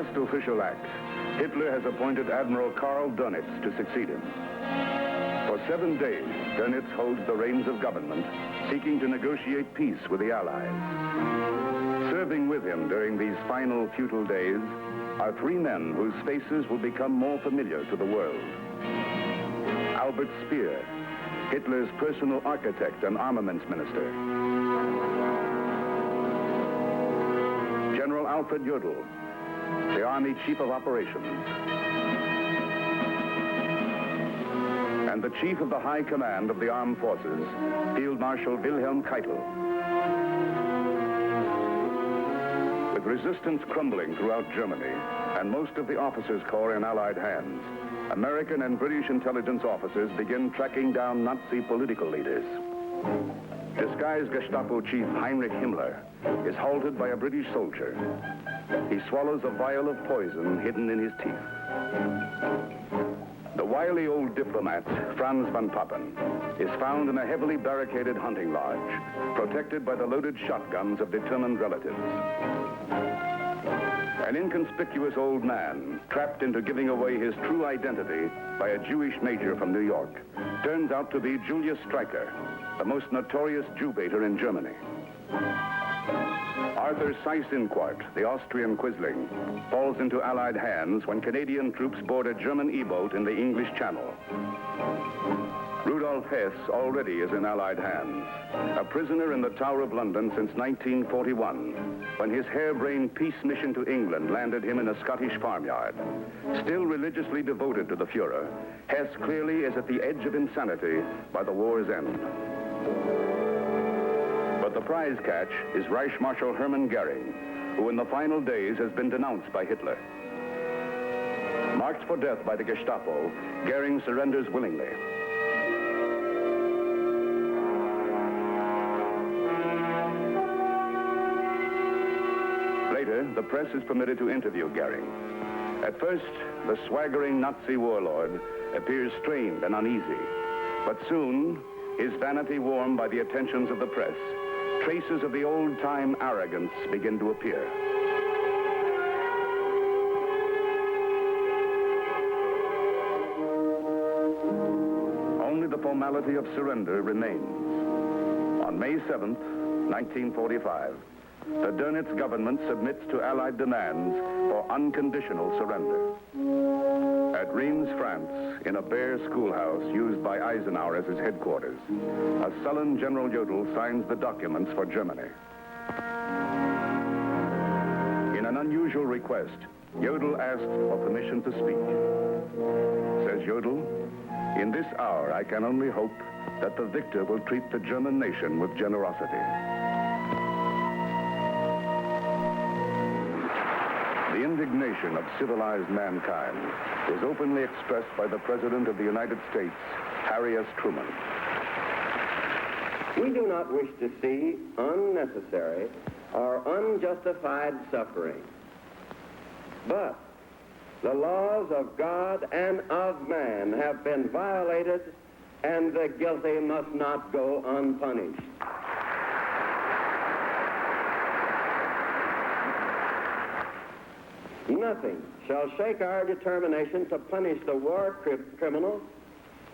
last official act, Hitler has appointed Admiral Karl Dönitz to succeed him. For 7 days, Dönitz holds the reins of government, seeking to negotiate peace with the Allies. Serving with him during these final futile days are 3 men whose faces will become more familiar to the world. Albert Speer, Hitler's personal architect and armaments minister. General Alfred Jodl, the Army Chief of Operations. And the Chief of the High Command of the Armed Forces, Field Marshal Wilhelm Keitel. With resistance crumbling throughout Germany and most of the officers' corps in Allied hands, American and British intelligence officers begin tracking down Nazi political leaders. Disguised Gestapo chief Heinrich Himmler is halted by a British soldier. He swallows a vial of poison hidden in his teeth. The wily old diplomat, Franz von Papen, is found in a heavily barricaded hunting lodge, protected by the loaded shotguns of determined relatives. An inconspicuous old man, trapped into giving away his true identity by a Jewish major from New York, turns out to be Julius Streicher, the most notorious Jew-baiter in Germany. Arthur Seyss-Inquart, the Austrian Quisling, falls into Allied hands when Canadian troops board a German E-boat in the English Channel. Rudolf Hess already is in Allied hands, a prisoner in the Tower of London since 1941, when his harebrained peace mission to England landed him in a Scottish farmyard. Still religiously devoted to the Fuhrer, Hess clearly is at the edge of insanity by the war's end. But the prize catch is Reich Marshal Hermann Goering, who in the final days has been denounced by Hitler. Marked for death by the Gestapo, Goering surrenders willingly. Later, the press is permitted to interview Goering. At first, the swaggering Nazi warlord appears strained and uneasy. But soon, his vanity warmed by the attentions of the press, traces of the old-time arrogance begin to appear. Only the formality of surrender remains. On May 7th, 1945, the Dönitz government submits to Allied demands for unconditional surrender. At Reims, France, in a bare schoolhouse used by Eisenhower as his headquarters, a sullen General Jodl signs the documents for Germany. In an unusual request, Jodl asks for permission to speak. Says Jodl, "In this hour, I can only hope that the victor will treat the German nation with generosity." The indignation of civilized mankind is openly expressed by the President of the United States, Harry S. Truman. We do not wish to see unnecessary or unjustified suffering. But the laws of God and of man have been violated, and the guilty must not go unpunished. Nothing shall shake our determination to punish the war criminals,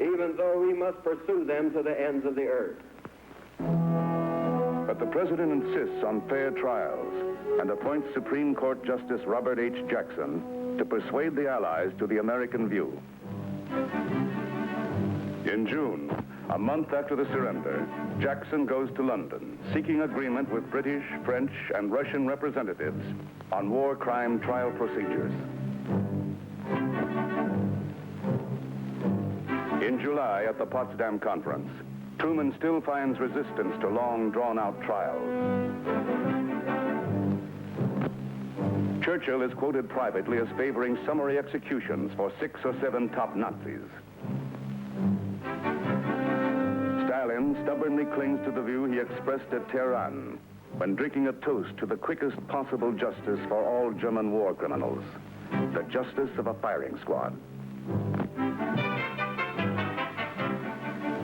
even though we must pursue them to the ends of the earth. But the President insists on fair trials and appoints Supreme Court Justice Robert H. Jackson to persuade the Allies to the American view. In June, a month after the surrender, Jackson goes to London, seeking agreement with British, French, and Russian representatives on war crime trial procedures. In July, at the Potsdam Conference, Truman still finds resistance to long, drawn-out trials. Churchill is quoted privately as favoring summary executions for 6 or 7 top Nazis. Stalin stubbornly clings to the view he expressed at Tehran when drinking a toast to the quickest possible justice for all German war criminals, the justice of a firing squad.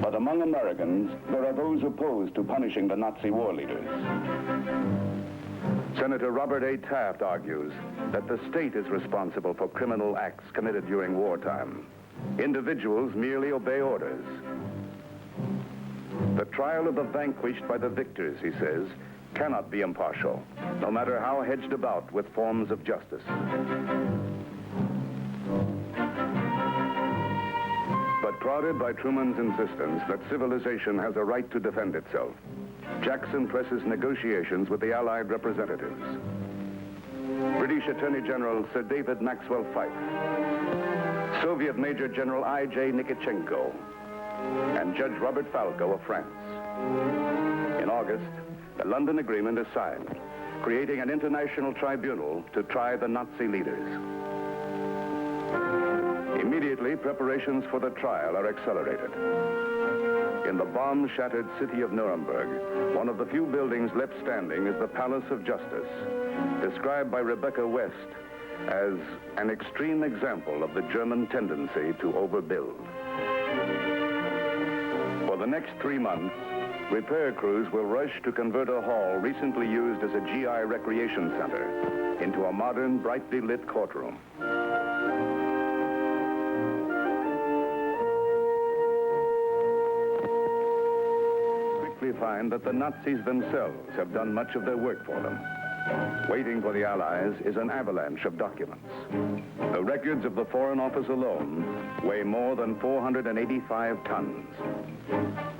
But among Americans, there are those opposed to punishing the Nazi war leaders. Senator Robert A. Taft argues that the state is responsible for criminal acts committed during wartime. Individuals merely obey orders. The trial of the vanquished by the victors, he says, cannot be impartial, no matter how hedged about with forms of justice. But prodded by Truman's insistence that civilization has a right to defend itself, Jackson presses negotiations with the Allied representatives. British Attorney General Sir David Maxwell Fyfe, Soviet Major General I.J. Nikitchenko, and Judge Robert Falco of France. In August, the London Agreement is signed, creating an international tribunal to try the Nazi leaders. Immediately, preparations for the trial are accelerated. In the bomb-shattered city of Nuremberg, one of the few buildings left standing is the Palace of Justice, described by Rebecca West as an extreme example of the German tendency to overbuild. For the next 3 months, repair crews will rush to convert a hall recently used as a GI recreation center into a modern, brightly lit courtroom. Quickly find that the Nazis themselves have done much of their work for them. Waiting for the Allies is an avalanche of documents. The records of the Foreign Office alone weigh more than 485 tons.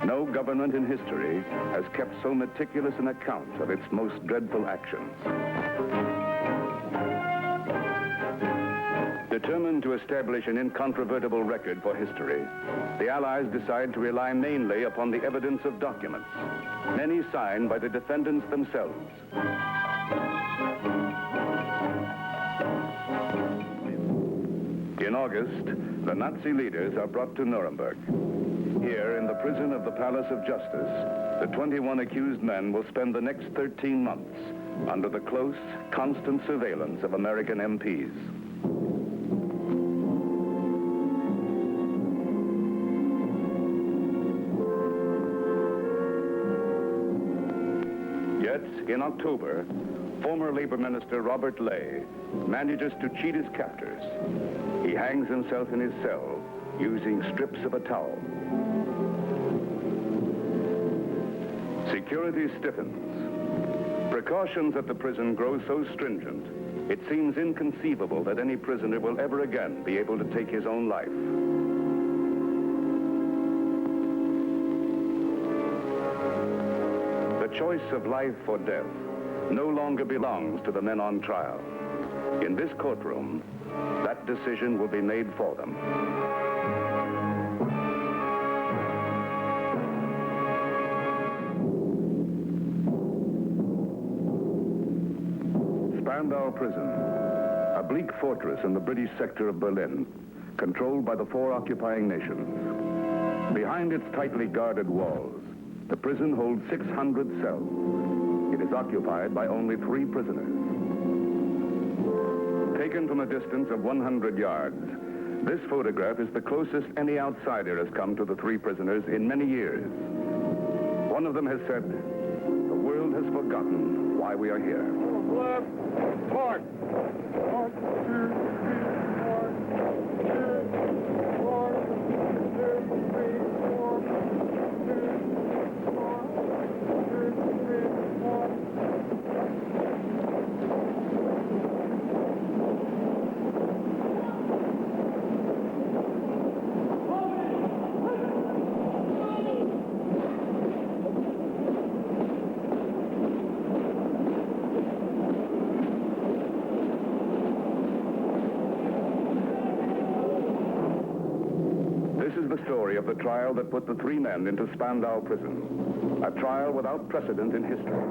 No government in history has kept so meticulous an account of its most dreadful actions. Determined to establish an incontrovertible record for history, the Allies decide to rely mainly upon the evidence of documents, many signed by the defendants themselves. In August, the Nazi leaders are brought to Nuremberg. Here, in the prison of the Palace of Justice, the 21 accused men will spend the next 13 months under the close, constant surveillance of American MPs. Yet, in October, former Labor Minister Robert Ley manages to cheat his captors. He hangs himself in his cell using strips of a towel. Security stiffens. Precautions at the prison grow so stringent, it seems inconceivable that any prisoner will ever again be able to take his own life. The choice of life or death no longer belongs to the men on trial. In this courtroom, that decision will be made for them. Spandau Prison, a bleak fortress in the British sector of Berlin, controlled by the 4 occupying nations. Behind its tightly guarded walls, the prison holds 600 cells. It is occupied by only 3 prisoners. Taken from a distance of 100 yards, this photograph is the closest any outsider has come to the 3 prisoners in many years. One of them has said, "The world has forgotten why we are here." Left, mark. 1, 2, 3, 4, 1, 2, 3, 4, 2, 3, 4. This is the story of the trial that put the 3 men into Spandau Prison, a trial without precedent in history.